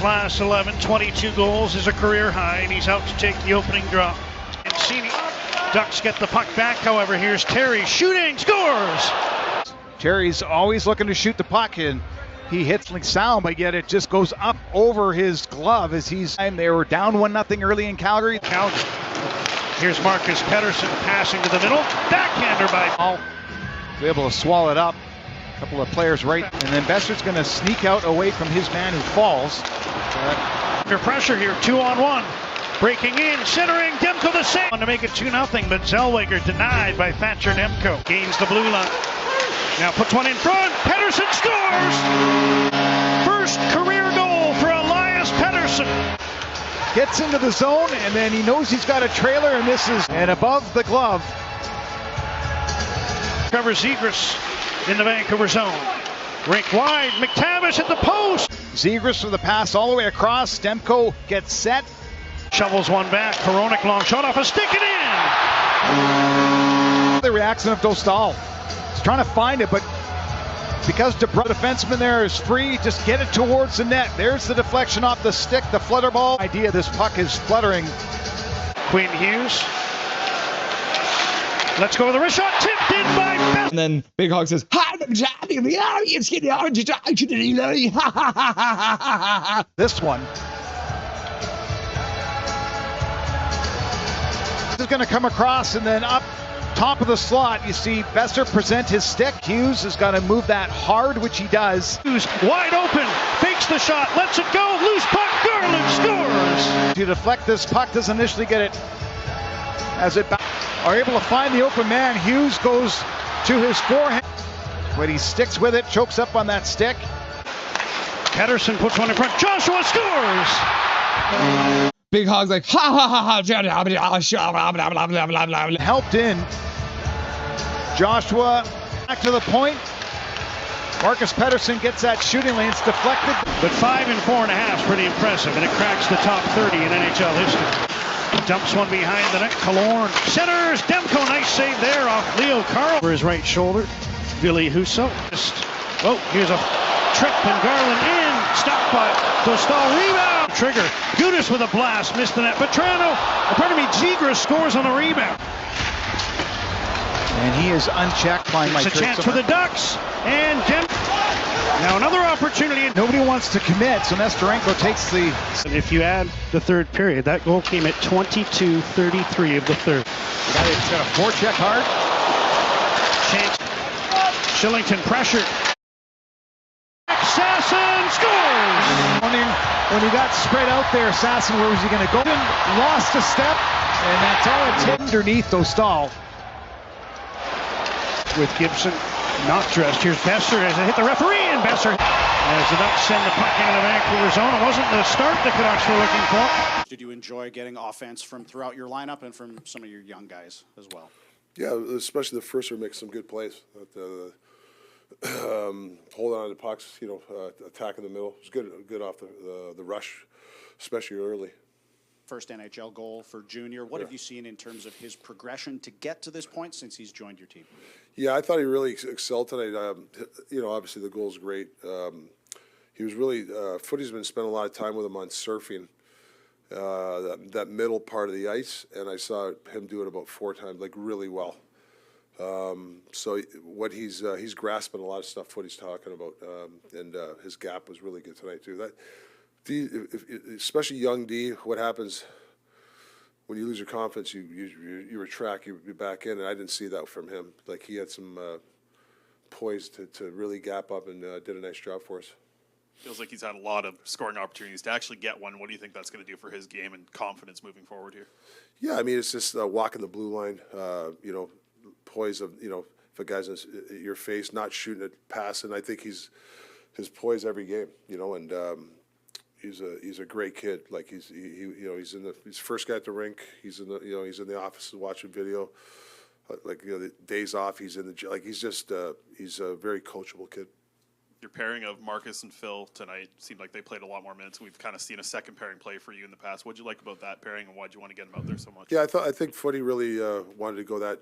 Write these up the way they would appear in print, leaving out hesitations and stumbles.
last 11, 22 goals is a career high, and he's out to take the opening draw. And Cini, Ducks get the puck back, however. Here's Terry shooting, scores! Terry's always looking to shoot the puck, and he hits like sound, but yet it just goes up over his glove as they were down 1-0 early in Calgary. Here's Marcus Pettersson passing to the middle. Backhander by Paul. Able to swallow it up. A couple of players right. And then Besser's going to sneak out away from his man who falls. Under pressure here, 2-on-1. Breaking in, centering, Demko the save. To make it 2-0, but Zellweger denied by Thatcher Demko. Gains the blue line. Now puts one in front. Pettersson scores! First career goal for Elias Pettersson. Gets into the zone, and then he knows he's got a trailer, and this is and above the glove. Covers Zegras in the Vancouver zone. Rink wide, McTavish at the post. Zegras with the pass all the way across. Demko gets set. Shovels one back. Hronek long shot off a stick and in. The reaction of Dostal. He's trying to find it, but because the defenseman there is free, just get it towards the net. There's the deflection off the stick, the flutter ball. Idea this puck is fluttering. Quinn Hughes. Let's go with the wrist shot, tipped in by Best. And then Big Hog says, this one. This is going to come across and then up top of the slot. You see Besser present his stick. Hughes has got to move that hard, which he does. Hughes wide open, fakes the shot, lets it go, loose puck, Garland scores! To deflect this puck, doesn't initially get it as it are able to find the open man. Hughes goes to his forehand, but he sticks with it, chokes up on that stick. Pettersson puts one in front, Joshua scores! Big Hog's like, ha ha ha ha. Helped in. Joshua back to the point. Marcus Pettersson gets that shooting lane. It's deflected. But 5 and 4.5 is pretty impressive, and it cracks the top 30 in NHL history. Dumps one behind the net. Killorn centers. Demko, nice save there off Leo Carl. For his right shoulder. Billy Husso. Oh, here's a trip, and Garland in. Stopped by Dostal. Rebound. Trigger. Gudas with a blast. Missed the net. Zegras scores on a rebound. And he is unchecked by Mike. It's a chance for the Ducks. And now another opportunity. Nobody wants to commit, so Nesterenko takes the... And if you add the third period, that goal came at 22:33 of the third. It's got a forecheck hard. Chance. Shillington pressure. Sasson scores! When he got spread out there, Sasson, where was he going to go? Lost a step, and that's all it's underneath Dostal. With Gibson not dressed. Here's Besser as it hit the referee, and Besser as the Ducks send the puck into the Vancouver zone. It wasn't the start the Canucks were looking for. Did you enjoy getting offense from throughout your lineup and from some of your young guys as well? Yeah, especially the first one makes some good plays. Hold on to pucks, attack in the middle. It was good off the rush, especially early. First NHL goal for Junior. What have you seen in terms of his progression to get to this point since he's joined your team? Yeah, I thought he really excelled tonight. Obviously the goal's great. He was really, Footy's been spending a lot of time with him on surfing that middle part of the ice, and I saw him do it about 4 times, like really well. So what he's grasping a lot of stuff Footy's talking about, and his gap was really good tonight too. Especially young D, what happens when you lose your confidence? You retract, you're back in, and I didn't see that from him. Like he had some poise to really gap up and did a nice job for us. Feels like he's had a lot of scoring opportunities to actually get one. What do you think that's going to do for his game and confidence moving forward here? Yeah, I mean it's just walking the blue line. Poise of if a guy's in your face, not shooting it, passing. I think his poise every game. And he's a great kid. Like he's first guy at the rink. He's in the office watching video. The days off, he's in the he's a very coachable kid. Your pairing of Marcus and Phil tonight seemed like they played a lot more minutes. We've kind of seen a second pairing play for you in the past. What'd you like about that pairing, and why'd you want to get them out there so much? Yeah, I think Footy really wanted to go that.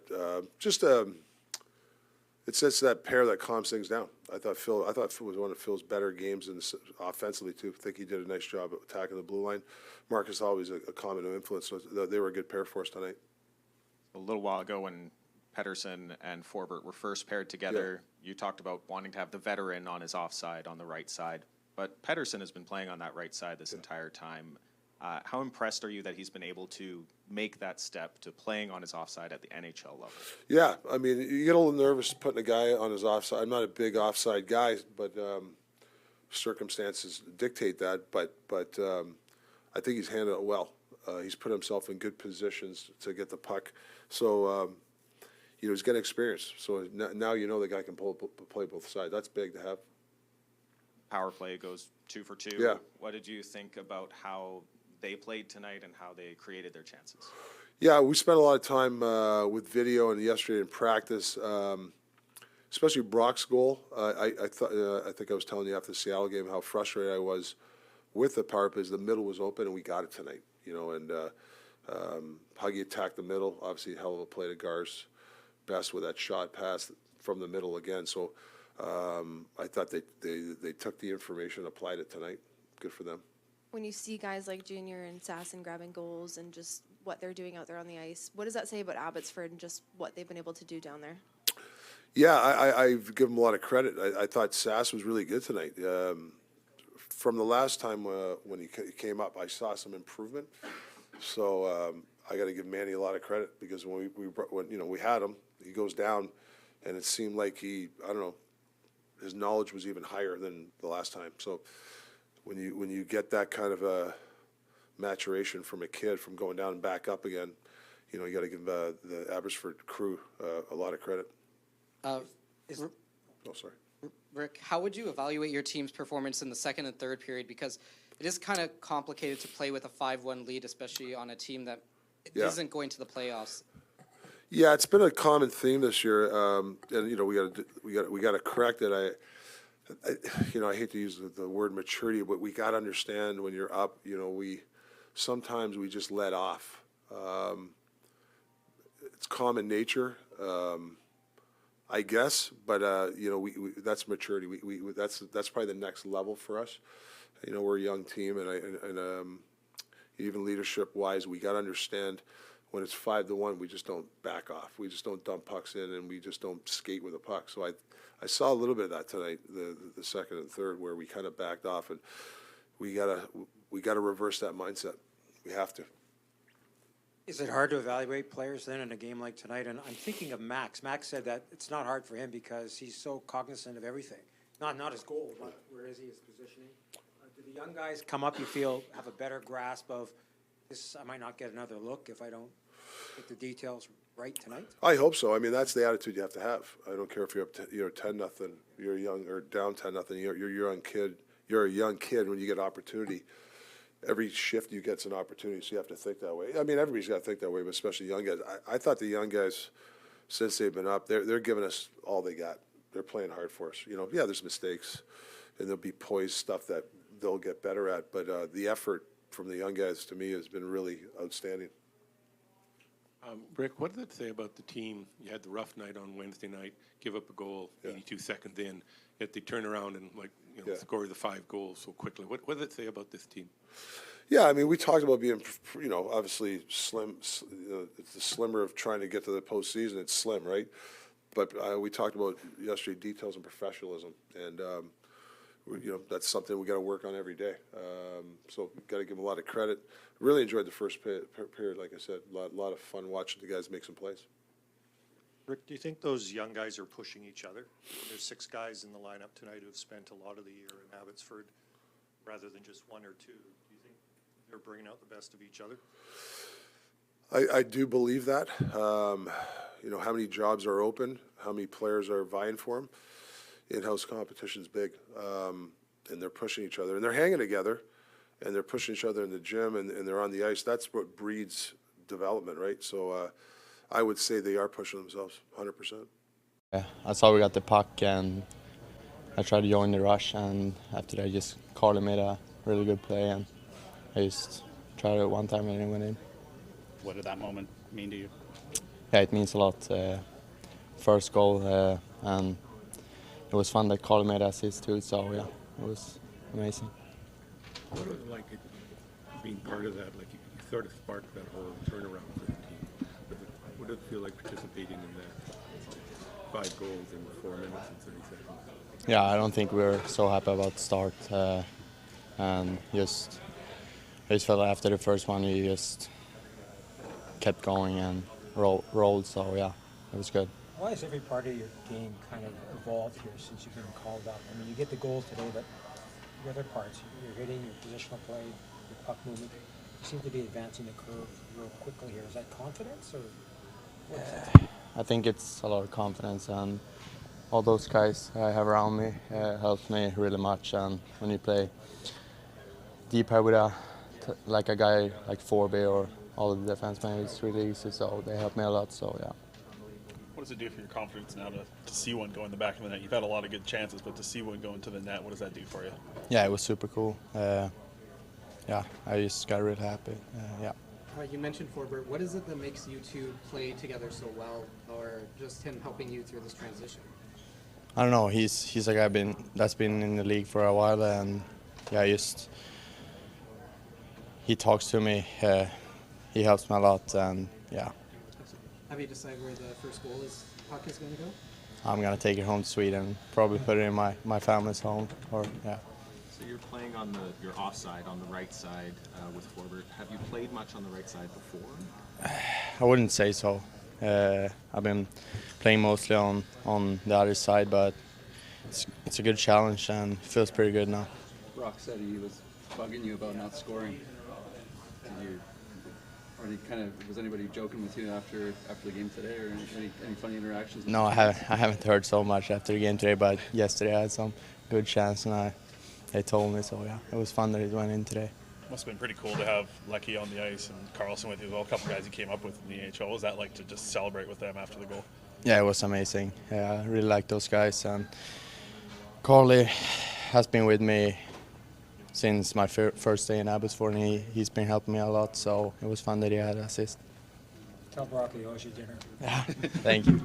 it's just that pair that calms things down. I thought Phil was one of Phil's better games offensively too. I think he did a nice job at attacking the blue line. Marcus always a calming influence, so they were a good pair for us tonight. A little while ago when Pettersson and Forbert were first paired together, you talked about wanting to have the veteran on his offside on the right side. But Pettersson has been playing on that right side this entire time. How impressed are you that he's been able to make that step to playing on his offside at the NHL level? Yeah, I mean, you get a little nervous putting a guy on his offside. I'm not a big offside guy, but circumstances dictate that. But I think he's handled it well. He's put himself in good positions to get the puck. So, he's got experience. So now the guy can play both sides. That's big to have. Power play goes 2 for 2. Yeah. What did you think about how they played tonight and how they created their chances? Yeah, we spent a lot of time with video and yesterday in practice, especially Brock's goal. I think I was telling you after the Seattle game how frustrated I was with the power play. The middle was open and we got it tonight. And Huggy attacked the middle. Obviously, hell of a play to Gar's best with that shot pass from the middle again. So I thought they took the information, applied it tonight. Good for them. When you see guys like Junior and Sasson grabbing goals and just what they're doing out there on the ice, what does that say about Abbotsford and just what they've been able to do down there? Yeah, I give them a lot of credit. I thought Sass was really good tonight. From the last time when he came up, I saw some improvement. So I got to give Manny a lot of credit because when we had him, he goes down, and it seemed like his knowledge was even higher than the last time. So when you get that kind of a maturation from a kid from going down and back up again, you got to give the Abbotsford crew a lot of credit. Sorry. Rick, how would you evaluate your team's performance in the second and third period? Because it is kind of complicated to play with a 5-1 lead, especially on a team that isn't going to the playoffs. Yeah, it's been a common theme this year, and we got to correct it. I hate to use the word maturity, but we got to understand when you're up. Sometimes we just let off. It's common nature, I guess, but that's maturity. That's probably the next level for us. We're a young team, and even leadership wise, we got to understand. When it's 5-1, we just don't back off. We just don't dump pucks in, and we just don't skate with a puck. So I saw a little bit of that tonight, the second and third, where we kind of backed off, and we gotta reverse that mindset. We have to. Is it hard to evaluate players then in a game like tonight? And I'm thinking of Max. Max said that it's not hard for him because he's so cognizant of everything. Not his goal, but where is he, his positioning. Do the young guys come up, you feel, have a better grasp of this? I might not get another look if I don't get the details right tonight. I hope so. I mean, that's the attitude you have to have. I don't care if you're up to 10-0, you're young, or down 10-0. You're a young kid. You're a young kid when you get opportunity. Every shift you get's an opportunity, so you have to think that way. I mean, everybody's got to think that way, but especially young guys. I thought the young guys, since they've been up, they're giving us all they got. They're playing hard for us. There's mistakes, and there'll be poised stuff that they'll get better at. But the effort from the young guys, to me, has been really outstanding. Rick, what did it say about the team? You had the rough night on Wednesday night, give up a goal 82 seconds in, yet they turn around and score the 5 goals so quickly. What did it say about this team? Yeah, I mean, we talked about being, obviously slim. It's the slimmer of trying to get to the postseason. It's slim, right? But we talked about yesterday details and professionalism, and that's something we got to work on every day. So we've got to give them a lot of credit. Really enjoyed the first period, like I said. A lot of fun watching the guys make some plays. Rick, do you think those young guys are pushing each other? There's 6 guys in the lineup tonight who have spent a lot of the year in Abbotsford rather than just 1 or 2. Do you think they're bringing out the best of each other? I do believe that. How many jobs are open, how many players are vying for them. In-house competition's big, and they're pushing each other, and they're hanging together, and they're pushing each other in the gym, and they're on the ice. That's what breeds development, right? So I would say they are pushing themselves 100%. Yeah, I saw we got the puck, and I tried to join the rush, and after that, just Carly made a really good play, and I just tried it one time and it went in. What did that moment mean to you? Yeah, it means a lot. First goal, and it was fun that Carl made assist too. So yeah, it was amazing. What was it like being part of that? Like you sort of sparked that whole turnaround for the team. What did it feel like participating in that? 5 goals in 4 minutes and 30 seconds. Yeah, I don't think we were so happy about the start, and I just felt after the first one we just kept going and rolled. So yeah, it was good. Why has every part of your game kind of evolved here since you've been called up? I mean, you get the goal today, but the other parts, your hitting, your positional play, your puck movement, you seem to be advancing the curve real quickly here. Is that confidence or what is it? I think it's a lot of confidence, and all those guys I have around me helps me really much. And when you play deep here with a guy like Forby or all of the defensemen, it's really easy. So they help me a lot. So yeah. What does it do for your confidence now to see one go in the back of the net? You've had a lot of good chances, but to see one go into the net, what does that do for you? Yeah, it was super cool. Yeah, I just got really happy. Yeah. You mentioned Forbert. What is it that makes you two play together so well, or just him helping you through this transition? I don't know. He's a guy that's been in the league for a while, and yeah, he talks to me. He helps me a lot, and yeah. Have you decided where the first goal puck is going to go? I'm gonna take it home to Sweden. Probably put it in my family's home, or yeah. So you're playing on your offside on the right side with Forbert. Have you played much on the right side before? I wouldn't say so. I've been playing mostly on the other side, but it's a good challenge and it feels pretty good now. Brock said he was bugging you about not scoring. Was anybody joking with you after the game today, or any funny interactions? No, I haven't heard so much after the game today, but yesterday I had some good chance and they told me, so yeah, it was fun that it went in today. Must have been pretty cool to have Lecky on the ice and Carlson with you as well, a couple guys he came up with in the AHL. What was that like to just celebrate with them after the goal? Yeah, it was amazing. Yeah, I really like those guys, and Carly has been with me since my first day in Abbotsford, and he's been helping me a lot, so it was fun that he had an assist. Tell Brock he owes you dinner. Yeah, thank you.